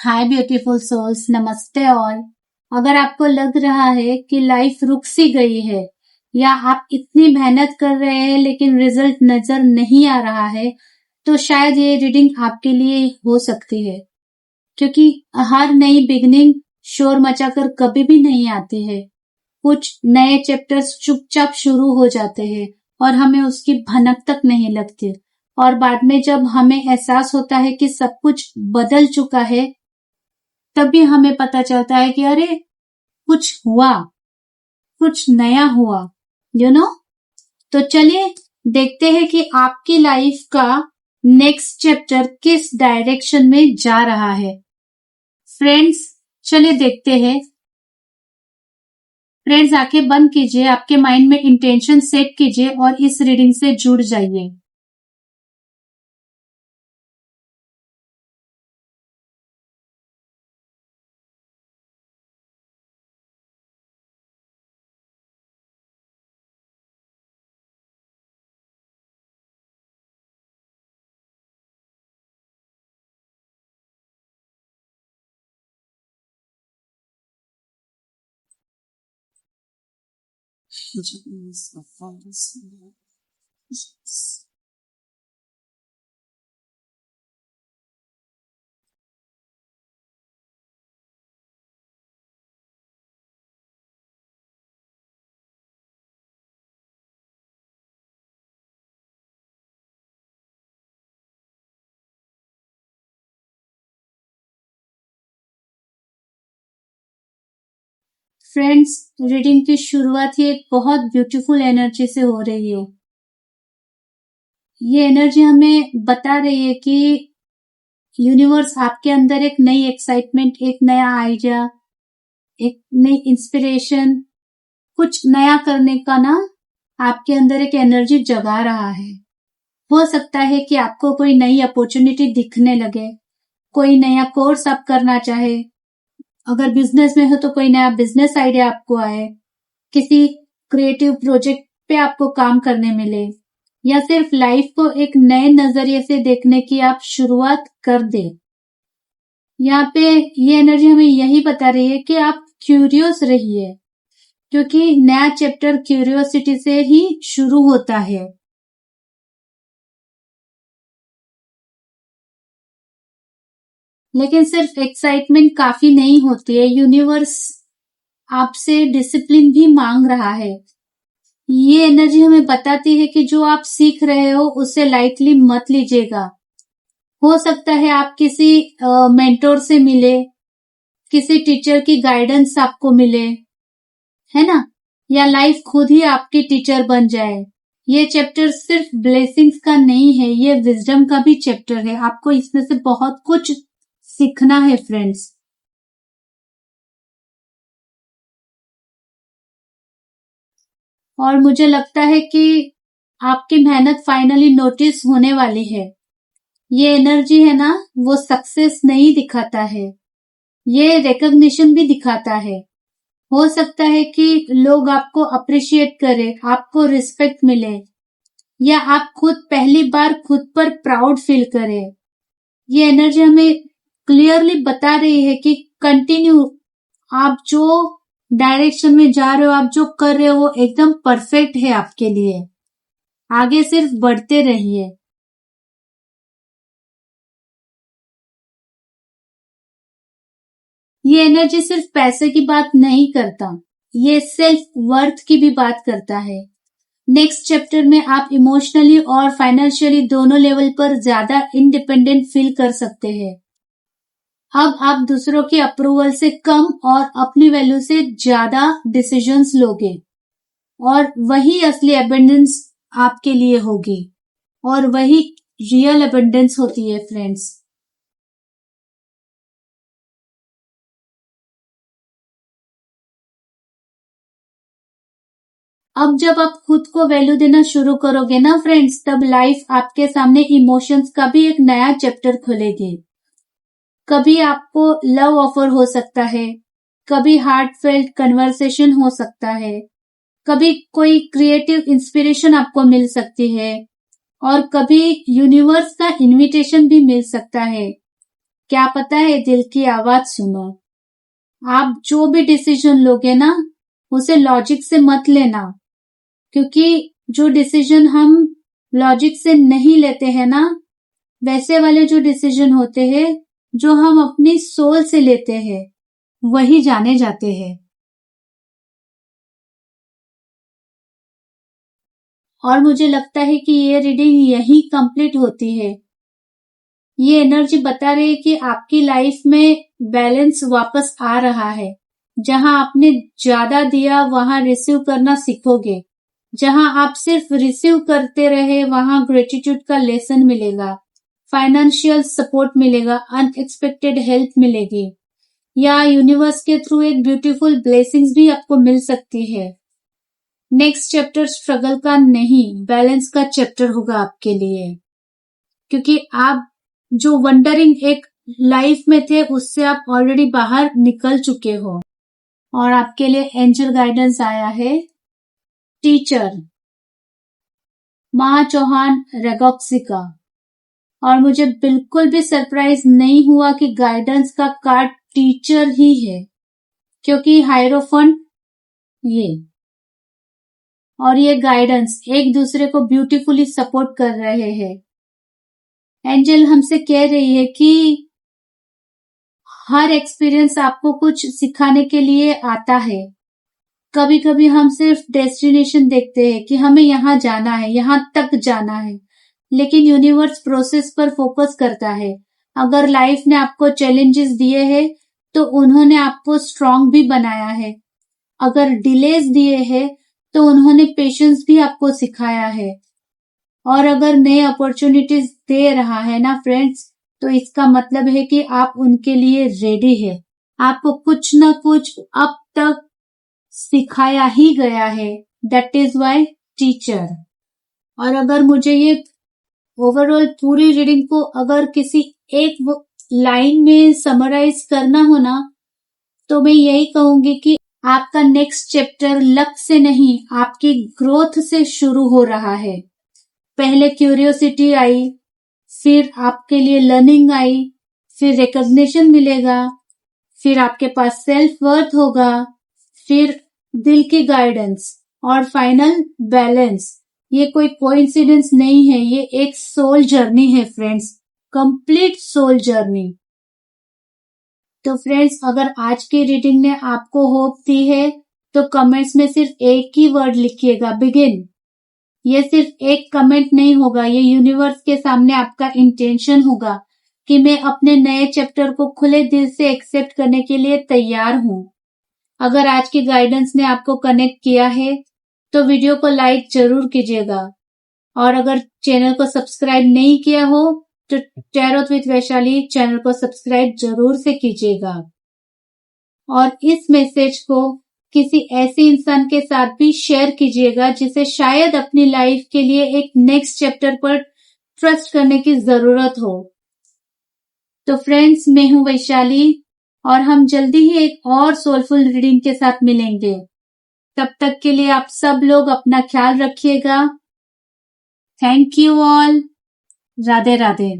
हाय beautiful souls, नमस्ते all. अगर आपको लग रहा है कि लाइफ रुक सी गई है या आप इतनी मेहनत कर रहे हैं लेकिन रिजल्ट नजर नहीं आ रहा है, तो शायद ये रीडिंग आपके लिए हो सकती है। क्योंकि हर नई बिगनिंग शोर मचाकर कभी भी नहीं आती है। कुछ नए चैप्टर्स चुपचाप शुरू हो जाते हैं और हमें उसकी भनक तक नहीं लगती, और बाद में जब हमें एहसास होता है कि सब कुछ बदल चुका है, तभी हमें पता चलता है कि अरे कुछ हुआ, कुछ नया हुआ, यू नो। तो चलिए देखते हैं कि आपकी लाइफ का नेक्स्ट चैप्टर किस डायरेक्शन में जा रहा है। फ्रेंड्स, चलिए देखते हैं। फ्रेंड्स, आंखें बंद कीजिए, आपके माइंड में इंटेंशन सेट कीजिए और इस रीडिंग से जुड़ जाइए। फ्रेंड्स, रीडिंग की शुरुआत ही एक बहुत ब्यूटीफुल एनर्जी से हो रही है। ये एनर्जी हमें बता रही है कि यूनिवर्स आपके अंदर एक नई एक्साइटमेंट, एक नया आइडिया, एक नई इंस्पिरेशन, कुछ नया करने का ना आपके अंदर एक एनर्जी जगा रहा है। हो सकता है कि आपको कोई नई अपॉर्चुनिटी दिखने लगे, कोई नया कोर्स आप करना चाहे, अगर बिजनेस में हो तो कोई नया बिजनेस आइडिया आपको आए, किसी क्रिएटिव प्रोजेक्ट पे आपको काम करने मिले, या सिर्फ लाइफ को एक नए नजरिए से देखने की आप शुरुआत कर दे। यहाँ पे ये एनर्जी हमें यही बता रही है कि आप क्यूरियस रहिए, क्योंकि नया चैप्टर क्यूरियोसिटी से ही शुरू होता है। लेकिन सिर्फ एक्साइटमेंट काफी नहीं होती है, यूनिवर्स आपसे डिसिप्लिन भी मांग रहा है। ये एनर्जी हमें बताती है कि जो आप सीख रहे हो उसे लाइटली मत लीजिएगा। हो सकता है आप किसी मेंटोर से मिले, किसी टीचर की गाइडेंस आपको मिले, है ना, या लाइफ खुद ही आपकी टीचर बन जाए। ये चैप्टर सिर्फ ब्लेसिंग्स का नहीं है, ये विजडम का भी चैप्टर है। आपको इसमें से बहुत कुछ सीखना है फ्रेंड्स। और मुझे लगता है कि आपकी मेहनत फाइनली नोटिस होने वाली है। ये एनर्जी है ना, वो सक्सेस नहीं दिखाता है, ये रिकॉग्निशन भी दिखाता है। हो सकता है कि लोग आपको अप्रिशिएट करें, आपको रिस्पेक्ट मिले, या आप खुद पहली बार खुद पर प्राउड फील करें। ये एनर्जी हमें क्लियरली बता रही है कि कंटिन्यू, आप जो डायरेक्शन में जा रहे हो, आप जो कर रहे हो वो एकदम परफेक्ट है आपके लिए। आगे सिर्फ बढ़ते रहिए। ये एनर्जी सिर्फ पैसे की बात नहीं करता, ये सेल्फ वर्थ की भी बात करता है। नेक्स्ट चैप्टर में आप इमोशनली और फाइनेंशियली दोनों लेवल पर ज्यादा इंडिपेंडेंट फील कर सकते हैं। अब आप दूसरों की अप्रूवल से कम और अपनी वैल्यू से ज्यादा डिसीजंस लोगे, और वही असली अबंडेंस आपके लिए होगी, और वही रियल अबंडेंस होती है फ्रेंड्स। अब जब आप खुद को वैल्यू देना शुरू करोगे ना फ्रेंड्स, तब लाइफ आपके सामने इमोशंस का भी एक नया चैप्टर खोलेगी। कभी आपको लव ऑफर हो सकता है, कभी हार्टफेल्ट कन्वर्सेशन हो सकता है, कभी कोई क्रिएटिव इंस्पिरेशन आपको मिल सकती है, और कभी यूनिवर्स का इनविटेशन भी मिल सकता है क्या पता है, दिल की आवाज सुनो। आप जो भी डिसीजन लोगे ना, उसे लॉजिक से मत लेना, क्योंकि जो डिसीजन हम लॉजिक से नहीं लेते हैं ना, वैसे वाले जो डिसीजन होते हैं जो हम अपनी सोल से लेते हैं, वही जाने जाते हैं। और मुझे लगता है कि ये रीडिंग यही कंप्लीट होती है। ये एनर्जी बता रही है कि आपकी लाइफ में बैलेंस वापस आ रहा है। जहां आपने ज्यादा दिया वहां रिसीव करना सीखोगे। जहां आप सिर्फ रिसीव करते रहे वहां ग्रेटिट्यूड का लेसन मिलेगा, फाइनेंशियल सपोर्ट मिलेगा, अनएक्सपेक्टेड हेल्प मिलेगी, या यूनिवर्स के थ्रू एक ब्यूटीफुल ब्लेसिंग्स भी आपको मिल सकती है। नेक्स्ट चैप्टर स्ट्रगल का नहीं, बैलेंस का चैप्टर होगा आपके लिए, क्योंकि आप जो वंडरिंग एक लाइफ में थे उससे आप ऑलरेडी बाहर निकल चुके हो। और आपके लिए एंजल गाइडेंस आया है टीचर, महा चौहान रेगॉक्सी का। और मुझे बिल्कुल भी सरप्राइज नहीं हुआ कि गाइडेंस का कार्ड टीचर ही है, क्योंकि हायरोफंट ये और ये गाइडेंस एक दूसरे को ब्यूटीफुली सपोर्ट कर रहे हैं। एंजल हमसे कह रही है कि हर एक्सपीरियंस आपको कुछ सिखाने के लिए आता है। कभी कभी हम सिर्फ डेस्टिनेशन देखते हैं कि हमें यहाँ जाना है, यहाँ तक जाना है, लेकिन यूनिवर्स प्रोसेस पर फोकस करता है। अगर लाइफ ने आपको चैलेंजेस दिए हैं तो उन्होंने आपको स्ट्रांग भी बनाया है। अगर डिलेज दिए हैं तो उन्होंने पेशेंस भी आपको सिखाया है। और अगर नए अपॉर्चुनिटीज दे रहा है ना फ्रेंड्स, तो इसका मतलब है कि आप उनके लिए रेडी है। आपको कुछ ना कुछ अब तक सिखाया ही गया है, दैट इज वाई टीचर। और अगर मुझे ये ओवरऑल पूरी रीडिंग को अगर किसी एक लाइन में समराइज करना हो ना, तो मैं यही कहूंगी कि आपका नेक्स्ट चैप्टर लक से नहीं, आपकी ग्रोथ से शुरू हो रहा है। पहले क्यूरियोसिटी आई, फिर आपके लिए लर्निंग आई, फिर रिकॉग्निशन मिलेगा, फिर आपके पास सेल्फ वर्थ होगा, फिर दिल की गाइडेंस और फाइनल बैलेंस। ये कोई कोइंसिडेंस नहीं है, ये एक सोल जर्नी है फ्रेंड्स, कंप्लीट सोल जर्नी। तो फ्रेंड्स, अगर आज की रीडिंग ने आपको होप दी है तो कमेंट्स में सिर्फ एक ही वर्ड लिखिएगा, बिगिन। ये सिर्फ एक कमेंट नहीं होगा, ये यूनिवर्स के सामने आपका इंटेंशन होगा कि मैं अपने नए चैप्टर को खुले दिल से एक्सेप्ट करने के लिए तैयार हूं। अगर आज की गाइडेंस ने आपको कनेक्ट किया है तो वीडियो को लाइक जरूर कीजिएगा। और अगर चैनल को सब्सक्राइब नहीं किया हो तो टैरोट विद वैशाली चैनल को सब्सक्राइब जरूर से कीजिएगा। और इस मैसेज को किसी ऐसे इंसान के साथ भी शेयर कीजिएगा जिसे शायद अपनी लाइफ के लिए एक नेक्स्ट चैप्टर पर ट्रस्ट करने की जरूरत हो। तो फ्रेंड्स, मैं हूं वैशाली और हम जल्दी ही एक और सोलफुल रीडिंग के साथ मिलेंगे। तब तक के लिए आप सब लोग अपना ख्याल रखिएगा। Thank you all. Radhe Radhe.